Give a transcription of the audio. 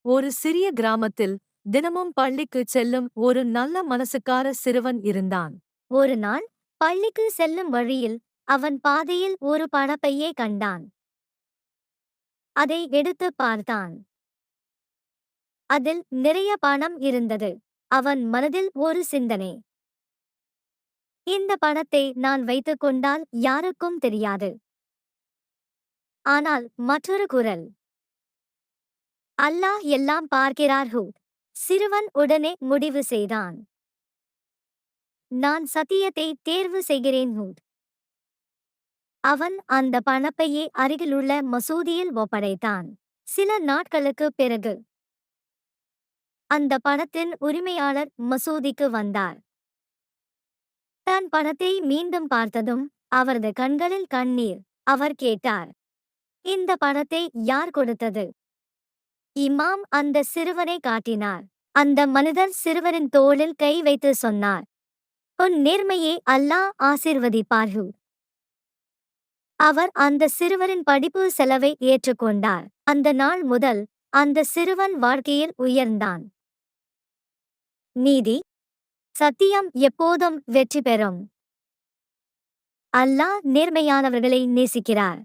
ஒரு சிறிய கிராமத்தில் தினமும் பள்ளிக்குச் செல்லும் ஒரு நல்ல மனசுக்கார சிறுவன் இருந்தான். ஒரு நாள் பள்ளிக்கு செல்லும் வழியில் அவன் பாதையில் ஒரு பணப்பையை கண்டான். அதை எடுத்து பார்த்தான். அதில் நிறைய பணம் இருந்தது. அவன் மனதில் ஒரு சிந்தனை. இந்த பணத்தை நான் வைத்துக் கொண்டால் யாருக்கும் தெரியாது. ஆனால் மற்றொரு குரல், அல்லாஹ் எல்லாம் பார்க்கிறார் ஹூ. சிறுவன் உடனே முடிவு செய்தான். நான் சத்தியத்தை தேர்வு செய்கிறேன் ஹூ. அவன் அந்த பணப்பையை அருகிலுள்ள மசூதியில் ஒப்படைத்தான். சில நாட்களுக்குப் பிறகு அந்த பணத்தின் உரிமையாளர் மசூதிக்கு வந்தார். தன் பணத்தை மீண்டும் பார்த்ததும் அவரது கண்களில் கண்ணீர். அவர் கேட்டார், இந்த பணத்தை யார் கொடுத்தது? இமாம் அந்த சிறுவனை காட்டினார். அந்த மனிதர் சிறுவரின் தோளில் கை வைத்து சொன்னார், உன் நேர்மையை அல்லாஹ் ஆசீர்வதிப்பார் ஹூ. அவர் அந்த சிறுவரின் படிப்பு செலவை ஏற்றுக்கொண்டார். அந்த நாள் முதல் அந்த சிறுவன் வாழ்க்கையில் உயர்ந்தான். நீதி, சத்தியம் எப்போதும் வெற்றி பெறும். அல்லாஹ் நேர்மையானவர்களை நேசிக்கிறார்.